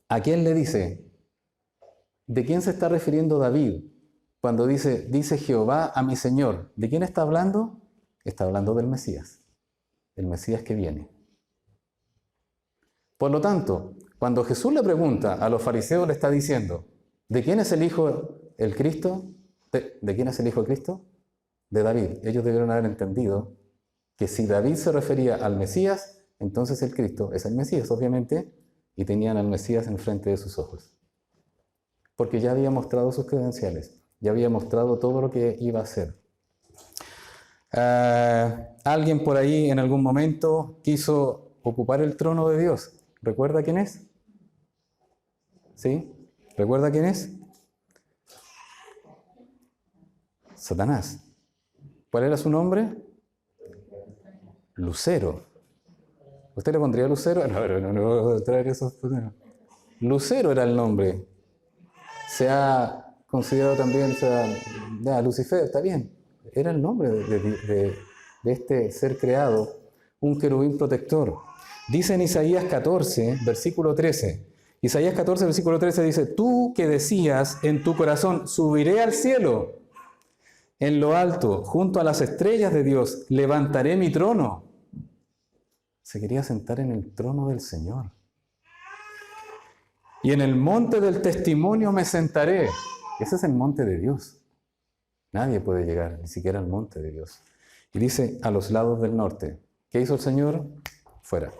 ¿A quién le dice? ¿De quién se está refiriendo David cuando dice Jehová a mi Señor? ¿De quién está hablando? Está hablando del Mesías, el Mesías que viene. Por lo tanto, cuando Jesús le pregunta a los fariseos, le está diciendo, ¿de quién es el Hijo el Cristo? ¿De quién es el Hijo el Cristo? De David. Ellos debieron haber entendido que si David se refería al Mesías, entonces el Cristo es el Mesías, obviamente, y tenían al Mesías enfrente de sus ojos. Porque ya había mostrado sus credenciales, ya había mostrado todo lo que iba a hacer. Alguien por ahí en algún momento quiso ocupar el trono de Dios. ¿Recuerda quién es? ¿Sí? ¿Recuerda quién es? Satanás. ¿Cuál era su nombre? Lucero. ¿Usted le pondría Lucero? No, traer esos... Lucero era el nombre. Se ha considerado también, Lucifer, está bien. Era el nombre de este ser creado, un querubín protector. Dice en Isaías 14, versículo 13. Isaías 14, versículo 13 dice, tú que decías en tu corazón, subiré al cielo, en lo alto, junto a las estrellas de Dios, levantaré mi trono. Se quería sentar en el trono del Señor. Y en el monte del testimonio me sentaré. Ese es el monte de Dios. Nadie puede llegar, ni siquiera al monte de Dios. Y dice, a los lados del norte. ¿Qué hizo el Señor? Fuera.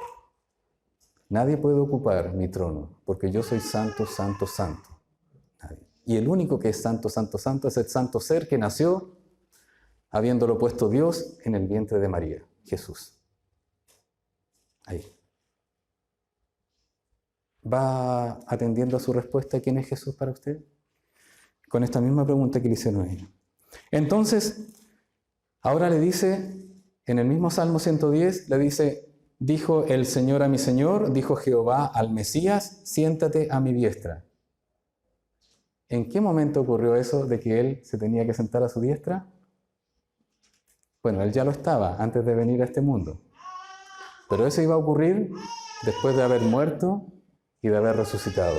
Nadie puede ocupar mi trono, porque yo soy santo, santo, santo. Nadie. Y el único que es santo, santo, santo es el santo ser que nació, habiéndolo puesto Dios en el vientre de María, Jesús. Ahí. ¿Va atendiendo a su respuesta quién es Jesús para usted? Con esta misma pregunta que le hicieron a ella. Entonces, ahora le dice, en el mismo Salmo 110, le dice, dijo el Señor a mi Señor, dijo Jehová al Mesías, siéntate a mi diestra. ¿En qué momento ocurrió eso de que Él se tenía que sentar a su diestra? Bueno, Él ya lo estaba antes de venir a este mundo. Pero eso iba a ocurrir después de haber muerto y de haber resucitado.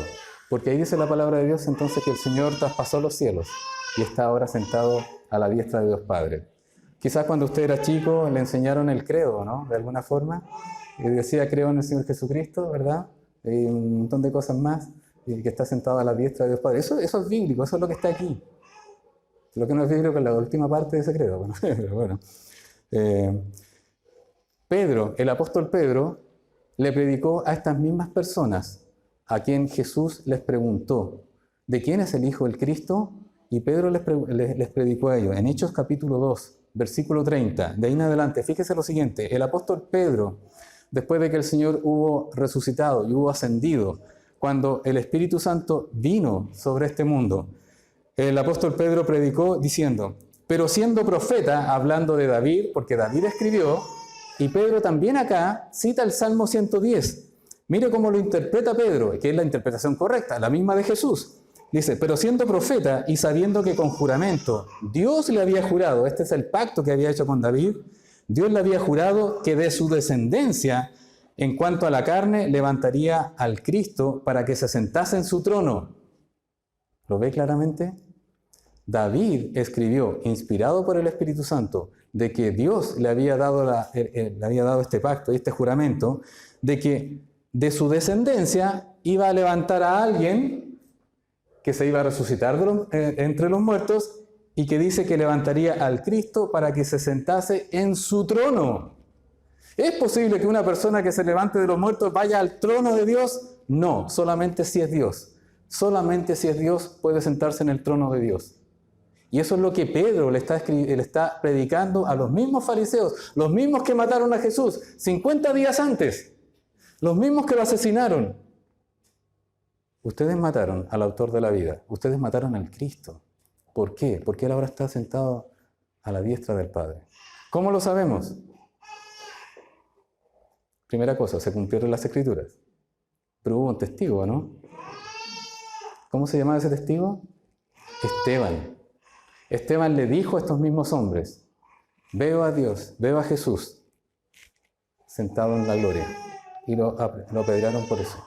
Porque ahí dice la palabra de Dios entonces que el Señor traspasó los cielos y está ahora sentado a la diestra de Dios Padre. Quizás cuando usted era chico le enseñaron el credo, ¿no? De alguna forma. Y decía, creo en el Señor Jesucristo, ¿verdad? Y un montón de cosas más. Y que está sentado a la diestra de Dios Padre. Eso es bíblico, eso es lo que está aquí. Lo que no es bíblico es la última parte de ese credo. Pero bueno. Pedro, el apóstol Pedro, le predicó a estas mismas personas a quien Jesús les preguntó, ¿de quién es el Hijo del Cristo? Y Pedro les predicó a ellos. En Hechos capítulo 2, versículo 30, de ahí en adelante, fíjese lo siguiente, el apóstol Pedro, después de que el Señor hubo resucitado y hubo ascendido, cuando el Espíritu Santo vino sobre este mundo, el apóstol Pedro predicó diciendo, pero siendo profeta, hablando de David, porque David escribió, y Pedro también acá cita el Salmo 110. Mire cómo lo interpreta Pedro, que es la interpretación correcta, la misma de Jesús. Dice, pero siendo profeta y sabiendo que con juramento Dios le había jurado, este es el pacto que había hecho con David, Dios le había jurado que de su descendencia, en cuanto a la carne, levantaría al Cristo para que se sentase en su trono. ¿Lo ve claramente? David escribió, inspirado por el Espíritu Santo, de que Dios le había dado, le había dado este pacto y este juramento, de que de su descendencia iba a levantar a alguien que se iba a resucitar entre los muertos y que dice que levantaría al Cristo para que se sentase en su trono. ¿Es posible que una persona que se levante de los muertos vaya al trono de Dios? No, solamente si es Dios. Solamente si es Dios puede sentarse en el trono de Dios. Y eso es lo que Pedro le está predicando a los mismos fariseos, los mismos que mataron a Jesús 50 días antes, los mismos que lo asesinaron. Ustedes mataron al autor de la vida, ustedes mataron al Cristo. ¿Por qué? Porque Él ahora está sentado a la diestra del Padre. ¿Cómo lo sabemos? Primera cosa, se cumplieron las Escrituras. Pero hubo un testigo, ¿no? ¿Cómo se llamaba ese testigo? Esteban. Esteban le dijo a estos mismos hombres, veo a Dios, veo a Jesús sentado en la gloria. Y lo apedrearon por eso.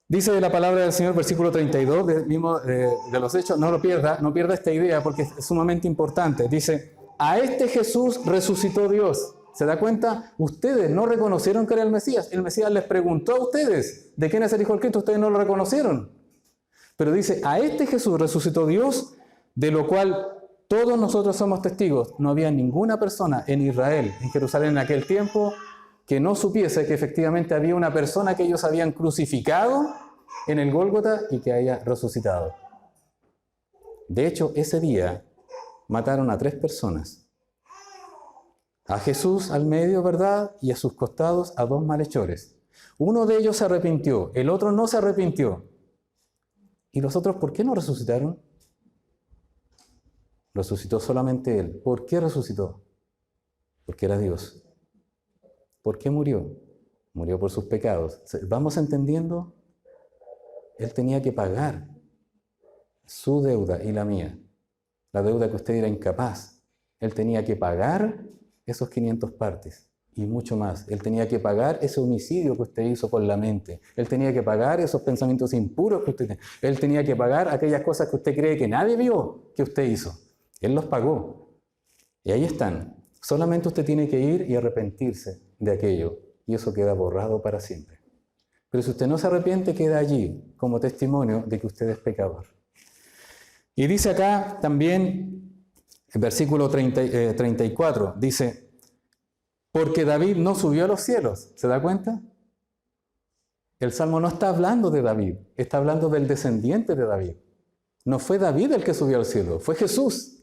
Dice de la palabra del Señor, versículo 32, de los Hechos, no pierda esta idea porque es sumamente importante. Dice, a este Jesús resucitó Dios. ¿Se da cuenta? Ustedes no reconocieron que era el Mesías. El Mesías les preguntó a ustedes, ¿de quién es el Hijo del Cristo? Ustedes no lo reconocieron. Pero dice, a este Jesús resucitó Dios, de lo cual todos nosotros somos testigos. No había ninguna persona en Israel, en Jerusalén en aquel tiempo, que no supiese que efectivamente había una persona que ellos habían crucificado en el Gólgota y que haya resucitado. De hecho, ese día mataron a 3 personas. A Jesús al medio, ¿verdad? Y a sus costados a 2 malhechores. Uno de ellos se arrepintió, el otro no se arrepintió. ¿Y los otros por qué no resucitaron? Resucitó solamente Él. ¿Por qué resucitó? Porque era Dios. ¿Por qué murió? Murió por sus pecados. ¿Vamos entendiendo? Él tenía que pagar su deuda y la mía. La deuda que usted era incapaz. Él tenía que pagar esos 500 partes y mucho más. Él tenía que pagar ese homicidio que usted hizo con la mente. Él tenía que pagar esos pensamientos impuros que usted tiene. Él tenía que pagar aquellas cosas que usted cree que nadie vio que usted hizo. Él los pagó. Y ahí están. Solamente usted tiene que ir y arrepentirse de aquello. Y eso queda borrado para siempre. Pero si usted no se arrepiente, queda allí como testimonio de que usted es pecador. Y dice acá también, en versículo 34, dice, porque David no subió a los cielos. ¿Se da cuenta? El Salmo no está hablando de David, está hablando del descendiente de David. No fue David el que subió al cielo, fue Jesús.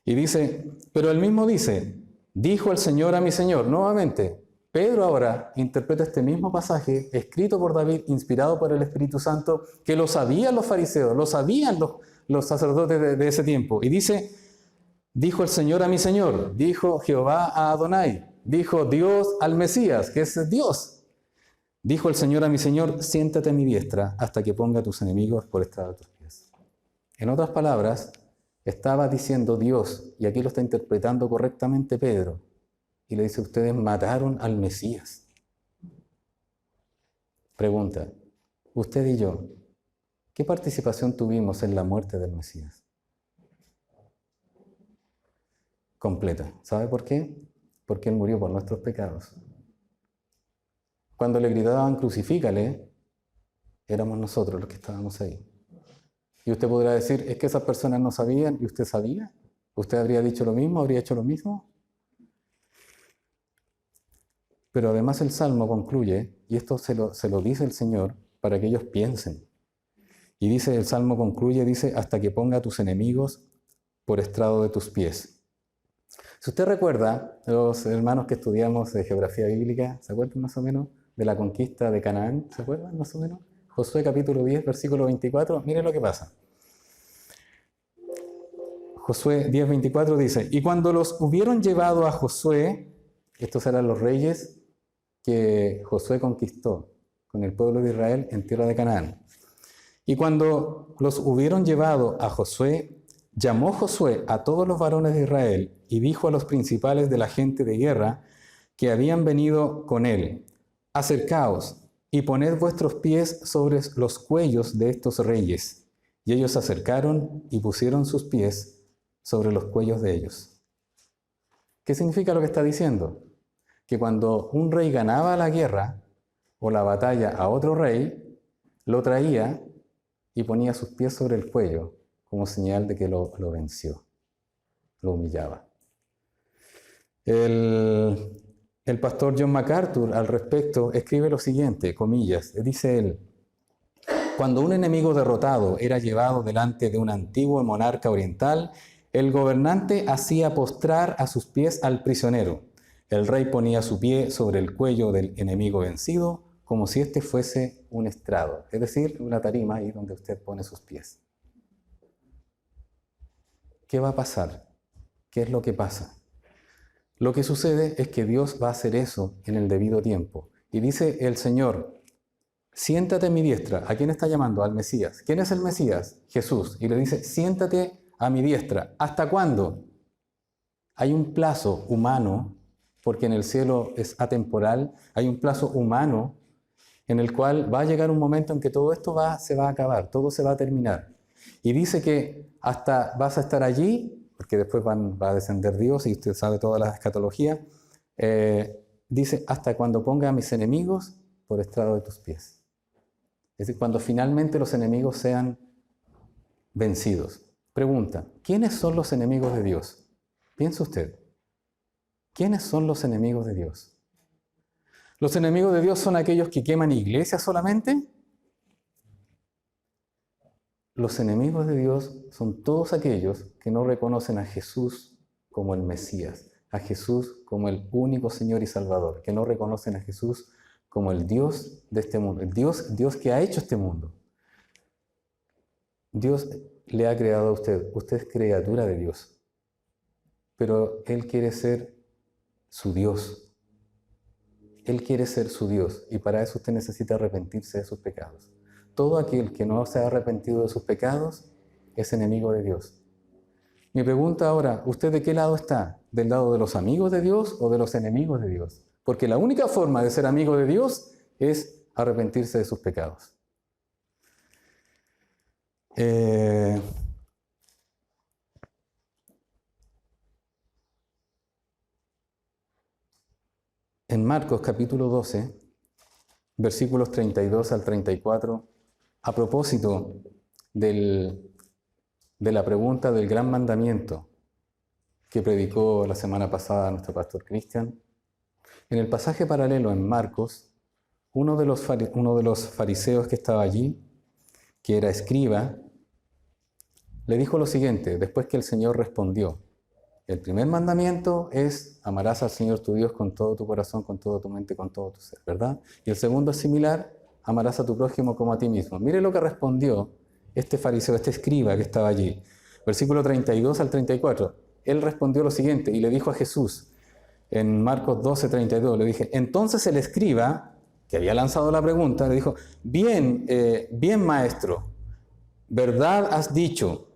Y dice, pero él mismo dice, dijo el Señor a mi Señor. Nuevamente, Pedro ahora interpreta este mismo pasaje, escrito por David, inspirado por el Espíritu Santo, que lo sabían los fariseos, lo sabían los sacerdotes de ese tiempo. Y dice, dijo el Señor a mi Señor, dijo Jehová a Adonai, dijo Dios al Mesías, que es Dios. Dijo el Señor a mi Señor, siéntate a mi diestra hasta que ponga a tus enemigos por estrado de tus pies. En otras palabras, estaba diciendo Dios, y aquí lo está interpretando correctamente Pedro, y le dice, ustedes mataron al Mesías. Pregunta, usted y yo, ¿qué participación tuvimos en la muerte del Mesías? Completa. ¿Sabe por qué? Porque Él murió por nuestros pecados. Cuando le gritaban, crucifícale, éramos nosotros los que estábamos ahí. Y usted podrá decir, es que esas personas no sabían, ¿y usted sabía? ¿Usted habría dicho lo mismo? ¿Habría hecho lo mismo? Pero además el Salmo concluye, y esto se lo dice el Señor para que ellos piensen. Y dice, el Salmo concluye, dice, hasta que ponga a tus enemigos por estrado de tus pies. Si usted recuerda, los hermanos que estudiamos de geografía bíblica, ¿se acuerdan más o menos de la conquista de Canaán? ¿Se acuerdan más o menos? Josué capítulo 10, versículo 24, miren lo que pasa. Josué 10, 24 dice, y cuando los hubieron llevado a Josué, estos eran los reyes que Josué conquistó con el pueblo de Israel en tierra de Canaán. Y cuando los hubieron llevado a Josué, llamó Josué a todos los varones de Israel y dijo a los principales de la gente de guerra que habían venido con él, acercaos y poned vuestros pies sobre los cuellos de estos reyes. Y ellos se acercaron y pusieron sus pies sobre los cuellos de ellos. ¿Qué significa lo que está diciendo? Que cuando un rey ganaba la guerra o la batalla a otro rey, lo traía y ponía sus pies sobre el cuello como señal de que lo venció, lo humillaba. El pastor John MacArthur al respecto escribe lo siguiente, comillas, dice él: cuando un enemigo derrotado era llevado delante de un antiguo monarca oriental, el gobernante hacía postrar a sus pies al prisionero. El rey ponía su pie sobre el cuello del enemigo vencido, como si este fuese un estrado, es decir, una tarima ahí donde usted pone sus pies. ¿Qué va a pasar? ¿Qué es lo que pasa? Lo que sucede es que Dios va a hacer eso en el debido tiempo. Y dice el Señor: siéntate a mi diestra. ¿A quién está llamando? Al Mesías. ¿Quién es el Mesías? Jesús. Y le dice: siéntate a mi diestra. ¿Hasta cuándo? Hay un plazo humano, porque en el cielo es atemporal, hay un plazo humano en el cual va a llegar un momento en que todo esto se va a acabar, todo se va a terminar. Y dice que hasta vas a estar allí, porque después va a descender Dios, y usted sabe toda la escatología, dice: hasta cuando ponga a mis enemigos por estrado de tus pies. Es decir, cuando finalmente los enemigos sean vencidos. Pregunta: ¿quiénes son los enemigos de Dios? Piensa usted. ¿Quiénes son los enemigos de Dios? ¿Los enemigos de Dios son aquellos que queman iglesias solamente? Los enemigos de Dios son todos aquellos que no reconocen a Jesús como el Mesías, a Jesús como el único Señor y Salvador, que no reconocen a Jesús como el Dios de este mundo, el Dios que ha hecho este mundo. Dios le ha creado a usted es criatura de Dios, pero Él quiere ser su Dios. Él quiere ser su Dios, y para eso usted necesita arrepentirse de sus pecados. Todo aquel que no se ha arrepentido de sus pecados es enemigo de Dios. Mi pregunta ahora: ¿usted de qué lado está? ¿Del lado de los amigos de Dios o de los enemigos de Dios? Porque la única forma de ser amigo de Dios es arrepentirse de sus pecados. En Marcos capítulo 12, versículos 32 al 34, a propósito de la pregunta del gran mandamiento que predicó la semana pasada nuestro pastor Cristian, en el pasaje paralelo en Marcos, uno de los fariseos que estaba allí, que era escriba, le dijo lo siguiente, después que el Señor respondió: el primer mandamiento es: amarás al Señor tu Dios con todo tu corazón, con toda tu mente, con todo tu ser, ¿verdad? Y el segundo es similar: amarás a tu prójimo como a ti mismo. Mire lo que respondió este fariseo, este escriba que estaba allí. Versículo 32 al 34. Él respondió lo siguiente y le dijo a Jesús, en Marcos 12, 32, le dije: entonces el escriba, que había lanzado la pregunta, le dijo: bien maestro, verdad has dicho,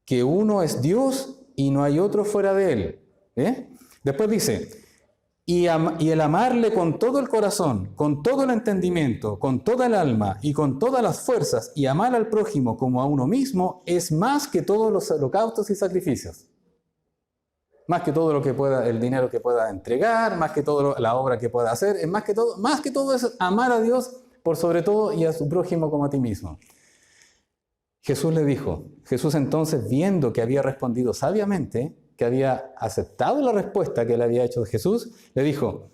que uno es Dios y no hay otro fuera de él. Después dice: y el amarle con todo el corazón, con todo el entendimiento, con toda el alma y con todas las fuerzas, y amar al prójimo como a uno mismo, es más que todos los holocaustos y sacrificios. Más que todo lo que pueda, el dinero que pueda entregar, más que toda la obra que pueda hacer, es más que todo es amar a Dios por sobre todo y a su prójimo como a ti mismo. Jesús le dijo, Jesús entonces, viendo que había respondido sabiamente, que había aceptado la respuesta que le había hecho Jesús, le dijo,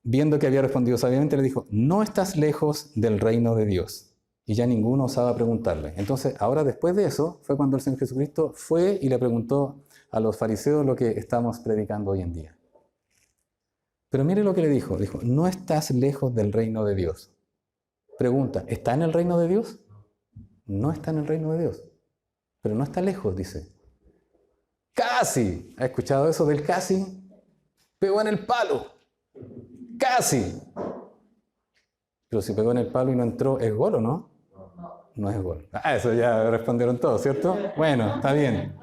viendo que había respondido sabiamente, le dijo: no estás lejos del reino de Dios. Y ya ninguno osaba preguntarle. Entonces, ahora después de eso, fue cuando el Señor Jesucristo fue y le preguntó a los fariseos lo que estamos predicando hoy en día. Pero mire lo que le dijo. Dijo: no estás lejos del reino de Dios. Pregunta: ¿está en el reino de Dios? No está en el reino de Dios. Pero no está lejos, dice. Casi. ¿Ha escuchado eso del casi? Pegó en el palo. Casi. Pero si pegó en el palo y no entró, ¿es gol o no? No es gol. Eso ya respondieron todos, ¿cierto? Bueno, está bien.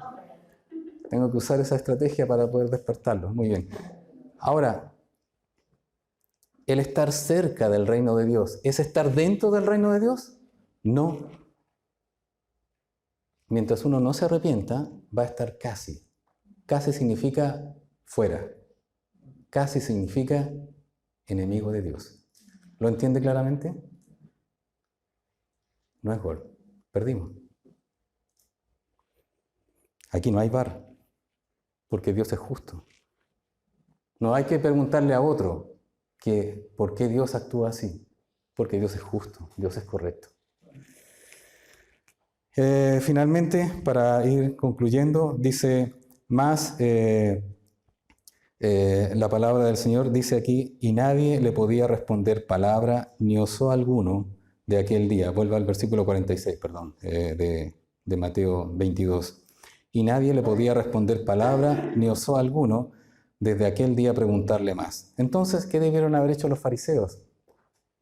Tengo que usar esa estrategia para poder despertarlos. Muy bien. Ahora, el estar cerca del reino de Dios, ¿es estar dentro del reino de Dios? No. Mientras uno no se arrepienta, va a estar casi. Casi significa fuera. Casi significa enemigo de Dios. ¿Lo entiende claramente? No es gol. Perdimos. Aquí no hay VAR, porque Dios es justo. No hay que preguntarle a otro que por qué Dios actúa así, porque Dios es justo, Dios es correcto. Finalmente, para ir concluyendo, dice más la palabra del Señor, dice aquí, y nadie le podía responder palabra ni osó alguno de aquel día. Vuelve al versículo 46, perdón, de Mateo 22. Y nadie le podía responder palabra ni osó alguno desde aquel día preguntarle más. Entonces, ¿qué debieron haber hecho los fariseos?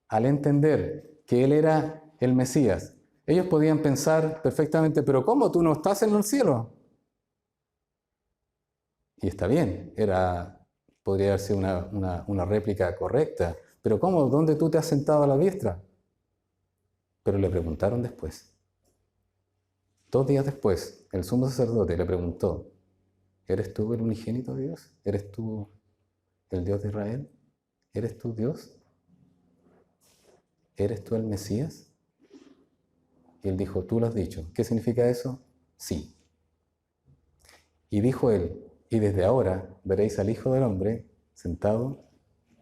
Al entender que Él era el Mesías, ellos podían pensar perfectamente, pero ¿cómo tú no estás en el cielo? Y está bien, podría haber sido una réplica correcta, pero ¿cómo? ¿Dónde tú te has sentado a la diestra? Pero le preguntaron después. 2 días después, el sumo sacerdote le preguntó, ¿eres tú el unigénito de Dios? ¿Eres tú el Dios de Israel? ¿Eres tú Dios? ¿Eres tú el Mesías? Y él dijo, tú lo has dicho. ¿Qué significa eso? Sí. Y dijo él, y desde ahora veréis al Hijo del Hombre sentado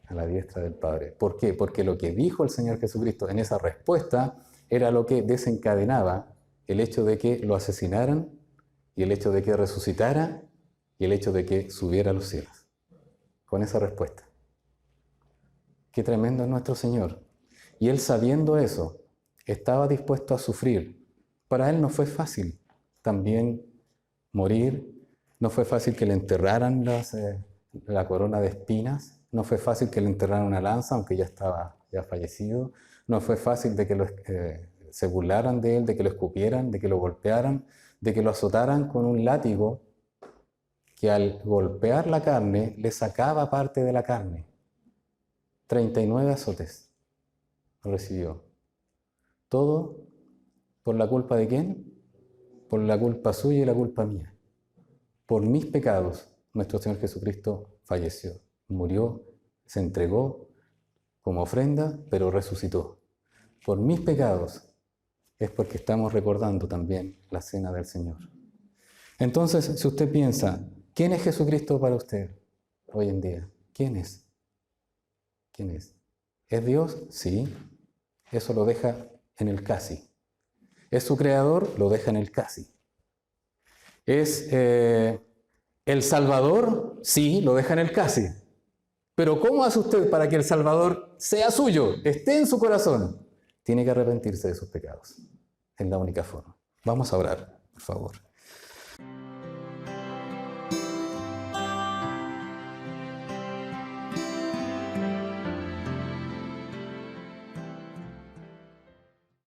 a la diestra del Padre. ¿Por qué? Porque lo que dijo el Señor Jesucristo en esa respuesta era lo que desencadenaba el hecho de que lo asesinaran y el hecho de que resucitara y el hecho de que subiera a los cielos. Con esa respuesta. Qué tremendo es nuestro Señor. Y Él, sabiendo eso, estaba dispuesto a sufrir. Para Él no fue fácil también morir. No fue fácil que le enterraran la corona de espinas. No fue fácil que le enterraran una lanza, aunque ya estaba fallecido. No fue fácil de que se burlaran de Él, de que lo escupieran, de que lo golpearan, de que lo azotaran con un látigo que al golpear la carne le sacaba parte de la carne. 39 azotes recibió. Todo por la culpa de ¿quién? Por la culpa suya y la culpa mía. Por mis pecados, nuestro Señor Jesucristo falleció, murió, se entregó como ofrenda, pero resucitó. Por mis pecados es porque estamos recordando también la cena del Señor. Entonces, si usted piensa, ¿quién es Jesucristo para usted hoy en día? ¿Quién es? ¿Quién es? ¿Es Dios? Sí. Eso lo deja en el casi. ¿Es su creador? Lo deja en el casi. ¿Es el Salvador? Sí, lo deja en el casi. Pero ¿cómo hace usted para que el Salvador sea suyo, esté en su corazón? Tiene que arrepentirse de sus pecados. Es la única forma. Vamos a orar, por favor.